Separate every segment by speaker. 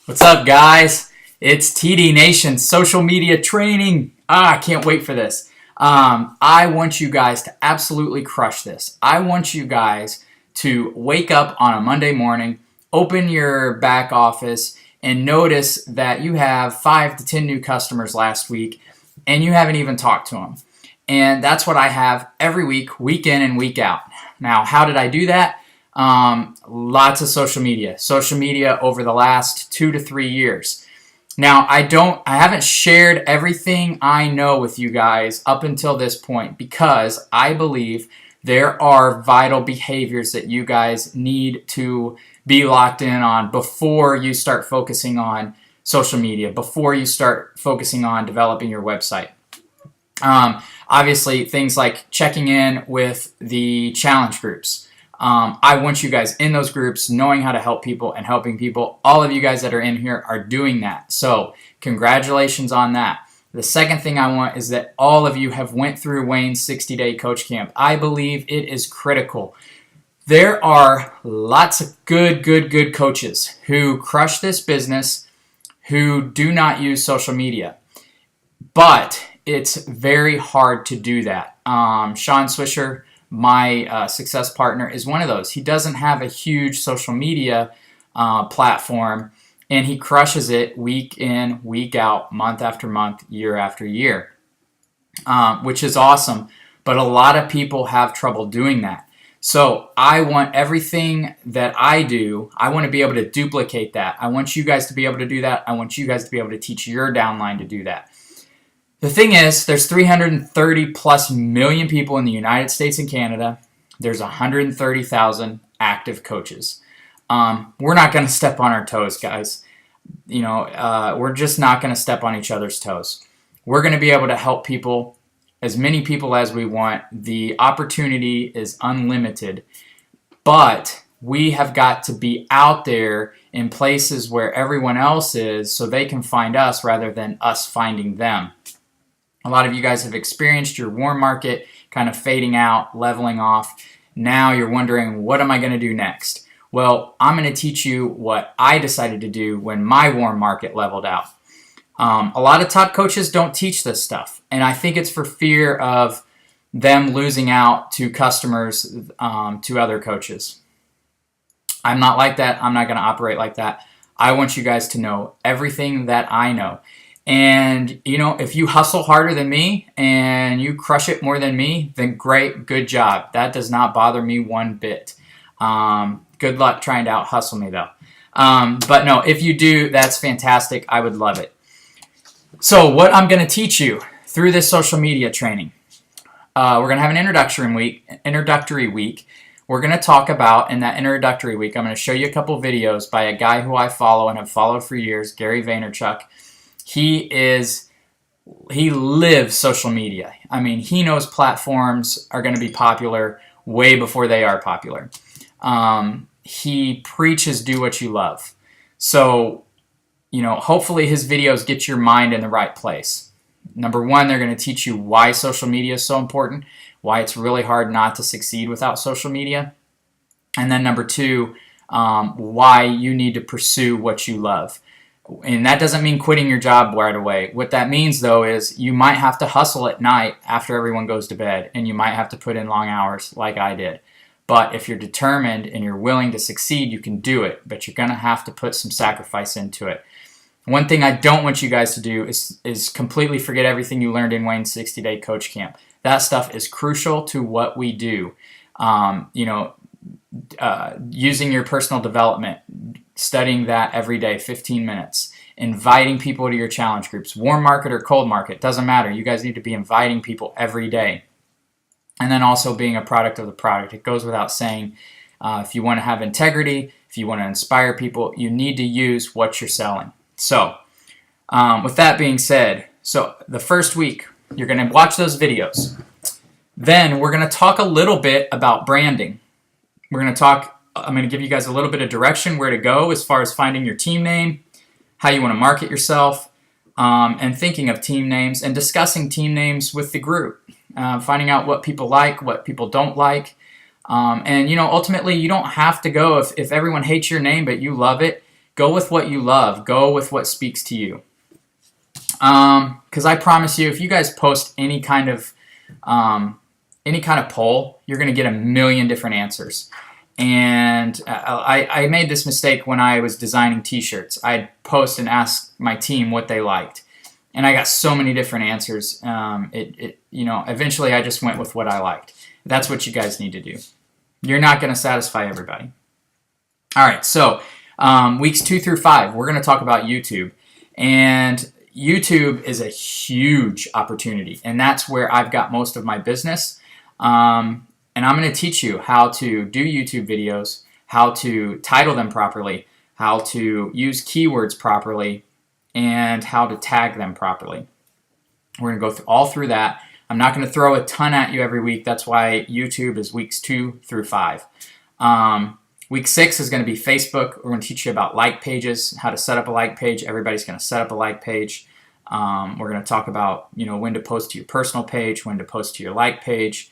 Speaker 1: What's up, guys? It's TD Nation Social Media Training. I can't wait for this. I want you guys to absolutely crush this. I want you guys to wake up on a Monday morning, open your back office, and notice that you have 5 to 10 new customers last week, and you haven't even talked to them. And that's what I have every week, week in and week out. Now, how did I do that? Lots of social media over the last 2 to 3 years. Now, I haven't shared everything I know with you guys up until this point because I believe there are vital behaviors that you guys need to be locked in on before you start focusing on social media, before you start focusing on developing your website. Obviously, things like checking in with the challenge groups. I want you guys in those groups, knowing how to help people and helping people. All of you guys that are in here are doing that. So congratulations on that. The second thing I want is that all of you have went through Wayne's 60-day coach camp. I believe it is critical. There are lots of good coaches who crush this business, who do not use social media. But it's very hard to do that. Sean Swisher, my success partner, is one of those. He doesn't have a huge social media platform, and he crushes it week in, week out, month after month, year after year, which is awesome. But a lot of people have trouble doing that. So I want everything that I do, I want to be able to duplicate that. I want you guys to be able to do that. I want you guys to be able to teach your downline to do that. The thing is, there's 330 plus million people in the United States and Canada. There's 130,000 active coaches. We're not going to step on our toes, guys. We're just not going to step on each other's toes. We're going to be able to help people, as many people as we want. The opportunity is unlimited, but we have got to be out there in places where everyone else is so they can find us rather than us finding them. A lot of you guys have experienced your warm market kind of fading out, leveling off. Now you're wondering, what am I going to do next? Well, I'm going to teach you what I decided to do when my warm market leveled out. A lot of top coaches don't teach this stuff, and I think it's for fear of them losing out to customers, to other coaches. I'm not like that. I'm not going to operate like that. I want you guys to know everything that I know. And, if you hustle harder than me and you crush it more than me, then great, good job. That does not bother me one bit. Good luck trying to out-hustle me, though. But no, if you do, that's fantastic. I would love it. So what I'm going to teach you through this social media training, we're going to have an introductory week. We're going to talk about, in that introductory week, I'm going to show you a couple videos by a guy who I follow and have followed for years, Gary Vaynerchuk. He lives social media. I mean, he knows platforms are going to be popular way before they are popular. He preaches do what you love. So, hopefully his videos get your mind in the right place. Number one, they're going to teach you why social media is so important, why it's really hard not to succeed without social media. And then number two, why you need to pursue what you love. And that doesn't mean quitting your job right away. What that means, though, is you might have to hustle at night after everyone goes to bed, and you might have to put in long hours like I did. But if you're determined and you're willing to succeed, you can do it, but you're going to have to put some sacrifice into it. One thing I don't want you guys to do is completely forget everything you learned in Wayne's 60-day coach camp. That stuff is crucial to what we do. Using your personal development, studying that every day, 15 minutes, inviting people to your challenge groups, warm market or cold market, doesn't matter. You guys need to be inviting people every day. And then also being a product of the product. It goes without saying, if you want to have integrity, if you want to inspire people, you need to use what you're selling. So with that being said, so the first week, you're going to watch those videos. Then we're going to talk a little bit about branding. I'm going to give you guys a little bit of direction where to go as far as finding your team name, how you want to market yourself, and thinking of team names and discussing team names with the group, finding out what people like, what people don't like. And ultimately, you don't have to go if everyone hates your name but you love it. Go with what you love. Go with what speaks to you. Because I promise you, if you guys post any kind of poll, you're going to get a million different answers. And I made this mistake when I was designing t-shirts. I'd post and ask my team what they liked, and I got so many different answers. Eventually I just went with what I liked. That's what you guys need to do. You're not going to satisfy everybody. All right, so weeks 2 through 5, we're going to talk about YouTube. And YouTube is a huge opportunity, and that's where I've got most of my business. And I'm going to teach you how to do YouTube videos, how to title them properly, how to use keywords properly, and how to tag them properly. We're going to go all through that. I'm not going to throw a ton at you every week. That's why YouTube is weeks 2 through 5. Week 6 is going to be Facebook. We're going to teach you about like pages, how to set up a like page. Everybody's going to set up a like page. We're going to talk about when to post to your personal page, when to post to your like page.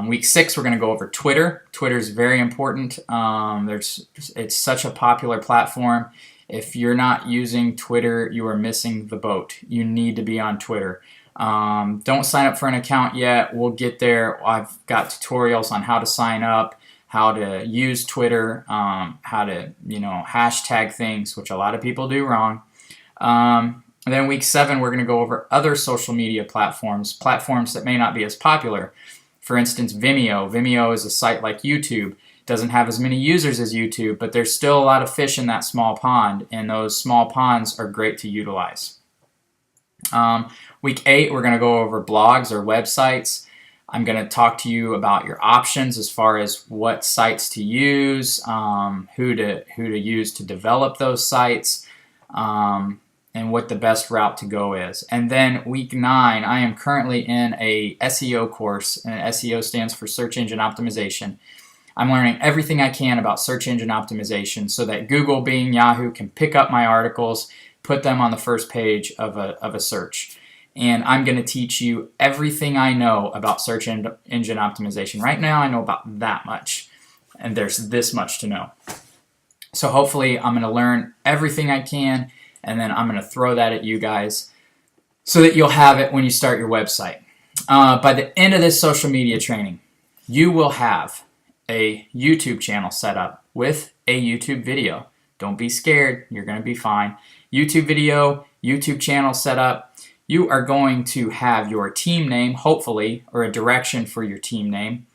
Speaker 1: Week 6, we're going to go over Twitter. Twitter is very important. It's such a popular platform. If you're not using Twitter, you are missing the boat. You need to be on Twitter. Don't sign up for an account yet. We'll get there. I've got tutorials on how to sign up, how to use Twitter, how to hashtag things, which a lot of people do wrong. And then week 7, we're going to go over other social media platforms that may not be as popular. For instance, Vimeo. Vimeo is a site like YouTube. Doesn't have as many users as YouTube, but there's still a lot of fish in that small pond, and those small ponds are great to utilize. Week 8, we're going to go over blogs or websites. I'm going to talk to you about your options as far as what sites to use, who to use to develop those sites, and what the best route to go is. And then week 9, I am currently in a SEO course, and SEO stands for Search Engine Optimization. I'm learning everything I can about search engine optimization so that Google, Bing, Yahoo can pick up my articles, put them on the first page of a search. And I'm going to teach you everything I know about search engine optimization. Right now I know about that much, and there's this much to know. So hopefully I'm going to learn everything I can, and then I'm going to throw that at you guys so that you'll have it when you start your website. By the end of this social media training, you will have a YouTube channel set up with a YouTube video. Don't be scared. You're going to be fine. YouTube video, YouTube channel set up. You are going to have your team name, hopefully, or a direction for your team name.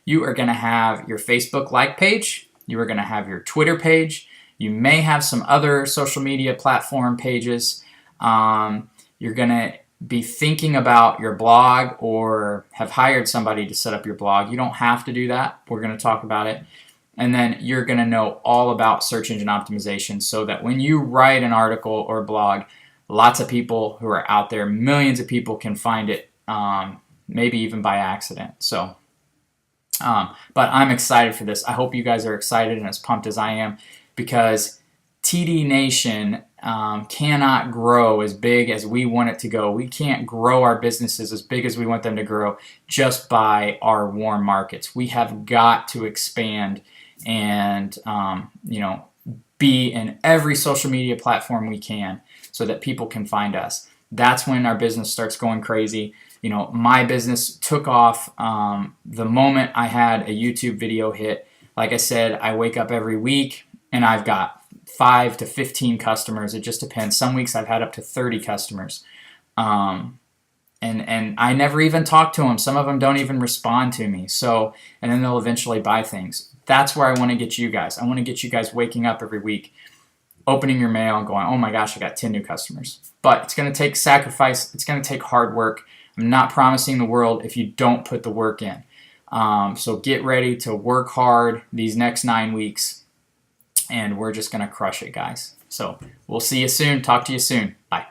Speaker 1: You are going to have your Facebook like page. You are going to have your Twitter page. You may have some other social media platform pages. You're going to be thinking about your blog or have hired somebody to set up your blog. You don't have to do that. We're going to talk about it. And then you're going to know all about search engine optimization so that when you write an article or blog, lots of people who are out there, millions of people can find it, maybe even by accident. So, but I'm excited for this. I hope you guys are excited and as pumped as I am, because TD Nation cannot grow as big as we want it to go. We can't grow our businesses as big as we want them to grow just by our warm markets. We have got to expand and be in every social media platform we can so that people can find us. That's when our business starts going crazy. My business took off the moment I had a YouTube video hit. Like I said, I wake up every week and I've got 5 to 15 customers. It just depends. Some weeks I've had up to 30 customers. And I never even talk to them. Some of them don't even respond to me. So, and then they'll eventually buy things. That's where I want to get you guys. I want to get you guys waking up every week, opening your mail and going, oh my gosh, I got 10 new customers. But it's going to take sacrifice. It's going to take hard work. I'm not promising the world if you don't put the work in. So get ready to work hard these next 9 weeks. And we're just going to crush it, guys. So we'll see you soon. Talk to you soon. Bye.